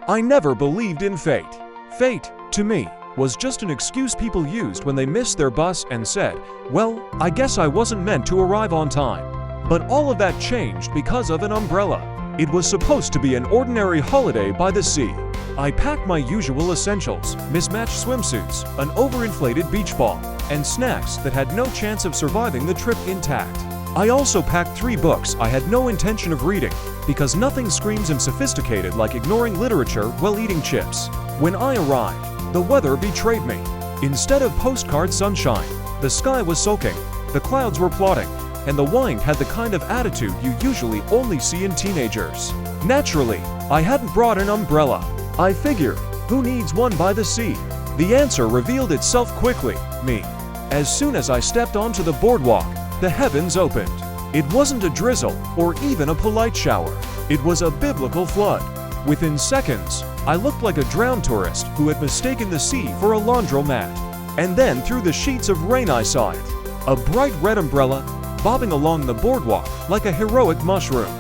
I never believed in fate. Fate, to me, was just an excuse people used when they missed their bus and said, well, I guess I wasn't meant to arrive on time. But all of that changed because of an umbrella. It was supposed to be an ordinary holiday by the sea. I packed my usual essentials, mismatched swimsuits, an overinflated beach ball, and snacks that had no chance of surviving the trip intact. I also packed 3 books I had no intention of reading, because nothing screams unsophisticated like ignoring literature while eating chips. When I arrived, the weather betrayed me. Instead of postcard sunshine, the sky was sulking, the clouds were plotting, and the wind had the kind of attitude you usually only see in teenagers. Naturally, I hadn't brought an umbrella. I figured, who needs one by the sea? The answer revealed itself quickly, me. As soon as I stepped onto the boardwalk, the heavens opened. It wasn't a drizzle or even a polite shower. It was a biblical flood. Within seconds, I looked like a drowned tourist who had mistaken the sea for a laundromat. And then through the sheets of rain I saw it. A bright red umbrella, bobbing along the boardwalk like a heroic mushroom.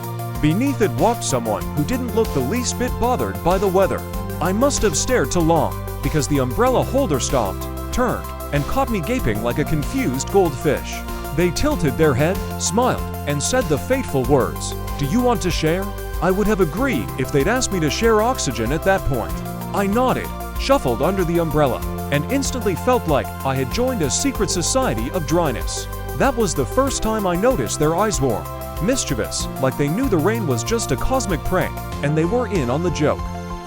Beneath it walked someone who didn't look the least bit bothered by the weather. I must have stared too long, because the umbrella holder stopped, turned, and caught me gaping like a confused goldfish. They tilted their head, smiled, and said the fateful words, "Do you want to share?" I would have agreed if they'd asked me to share oxygen at that point. I nodded, shuffled under the umbrella, and instantly felt like I had joined a secret society of dryness. That was the first time I noticed their eyes warm, mischievous, like they knew the rain was just a cosmic prank, and they were in on the joke.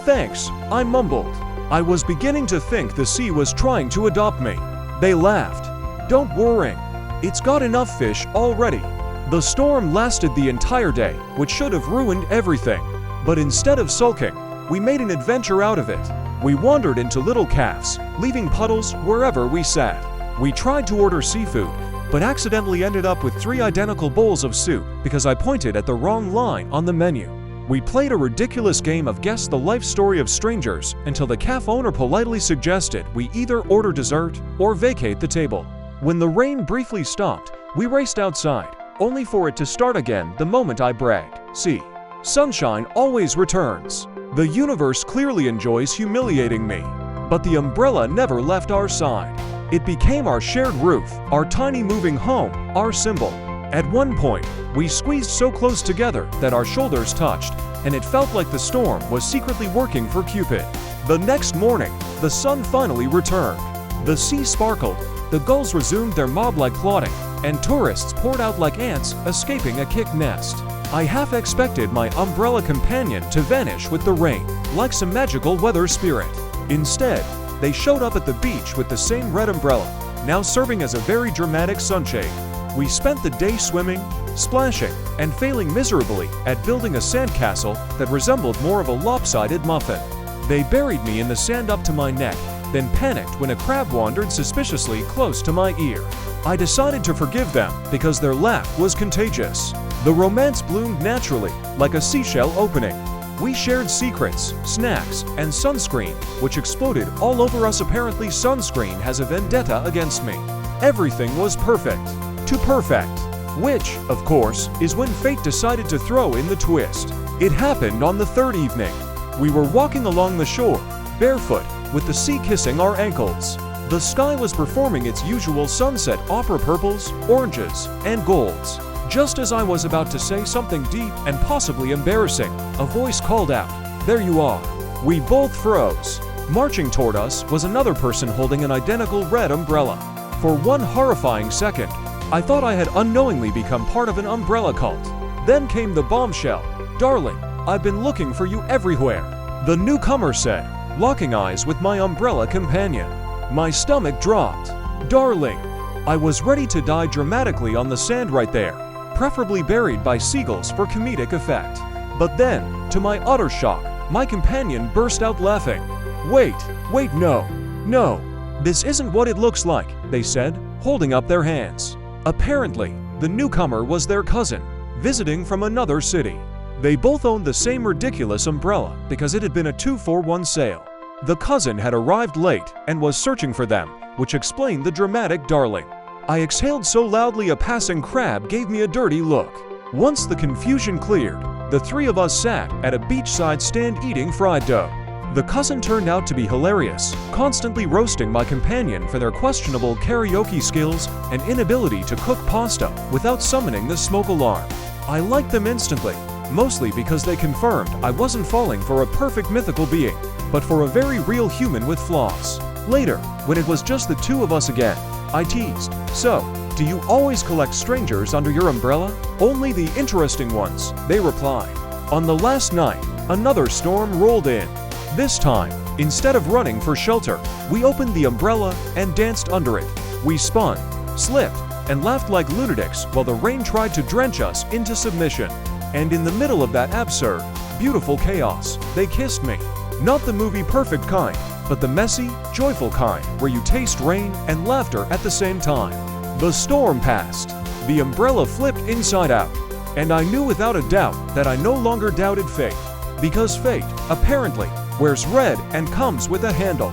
"Thanks," I mumbled. I was beginning to think the sea was trying to adopt me. They laughed. "Don't worry. It's got enough fish already." The storm lasted the entire day, which should have ruined everything. But instead of sulking, we made an adventure out of it. We wandered into little cafes, leaving puddles wherever we sat. We tried to order seafood, but accidentally ended up with 3 identical bowls of soup because I pointed at the wrong line on the menu. We played a ridiculous game of guess the life story of strangers until the cafe owner politely suggested we either order dessert or vacate the table. When the rain briefly stopped, we raced outside, only for it to start again the moment I bragged, "See, sunshine always returns." The universe clearly enjoys humiliating me. But the umbrella never left our side. It became our shared roof, our tiny moving home, our symbol. At one point, we squeezed so close together that our shoulders touched, and it felt like the storm was secretly working for Cupid. The next morning, the sun finally returned. The sea sparkled, the gulls resumed their mob-like plotting, and tourists poured out like ants escaping a kick nest. I half expected my umbrella companion to vanish with the rain, like some magical weather spirit. Instead, they showed up at the beach with the same red umbrella, now serving as a very dramatic sunshade. We spent the day swimming, splashing, and failing miserably at building a sandcastle that resembled more of a lopsided muffin. They buried me in the sand up to my neck, then panicked when a crab wandered suspiciously close to my ear. I decided to forgive them because their laugh was contagious. The romance bloomed naturally, like a seashell opening. We shared secrets, snacks, and sunscreen, which exploded all over us. Apparently, sunscreen has a vendetta against me. Everything was perfect. Too perfect. Which, of course, is when fate decided to throw in the twist. It happened on the 3rd evening. We were walking along the shore, barefoot, with the sea kissing our ankles. The sky was performing its usual sunset opera purples, oranges, and golds. Just as I was about to say something deep and possibly embarrassing, a voice called out, "There you are." We both froze. Marching toward us was another person holding an identical red umbrella. For one horrifying second, I thought I had unknowingly become part of an umbrella cult. Then came the bombshell. "Darling, I've been looking for you everywhere," the newcomer said, locking eyes with my umbrella companion. My stomach dropped. Darling. I was ready to die dramatically on the sand right there, preferably buried by seagulls for comedic effect. But then, to my utter shock, my companion burst out laughing. Wait, no, this isn't what it looks like," they said, holding up their hands. Apparently, the newcomer was their cousin, visiting from another city. They both owned the same ridiculous umbrella because it had been a 2-for-1 sale. The cousin had arrived late and was searching for them, which explained the dramatic darling. I exhaled so loudly a passing crab gave me a dirty look. Once the confusion cleared, the 3 of us sat at a beachside stand eating fried dough. The cousin turned out to be hilarious, constantly roasting my companion for their questionable karaoke skills and inability to cook pasta without summoning the smoke alarm. I liked them instantly, mostly because they confirmed I wasn't falling for a perfect mythical being, but for a very real human with flaws. Later, when it was just the two of us again, I teased, "So, do you always collect strangers under your umbrella?" "Only the interesting ones," they replied. On the last night, another storm rolled in. This time, instead of running for shelter, we opened the umbrella and danced under it. We spun, slipped, and laughed like lunatics while the rain tried to drench us into submission. And in the middle of that absurd, beautiful chaos, they kissed me. Not the movie perfect kind, but the messy, joyful kind where you taste rain and laughter at the same time. The storm passed. The umbrella flipped inside out. And I knew without a doubt that I no longer doubted fate. Because fate, apparently, wears red and comes with a handle.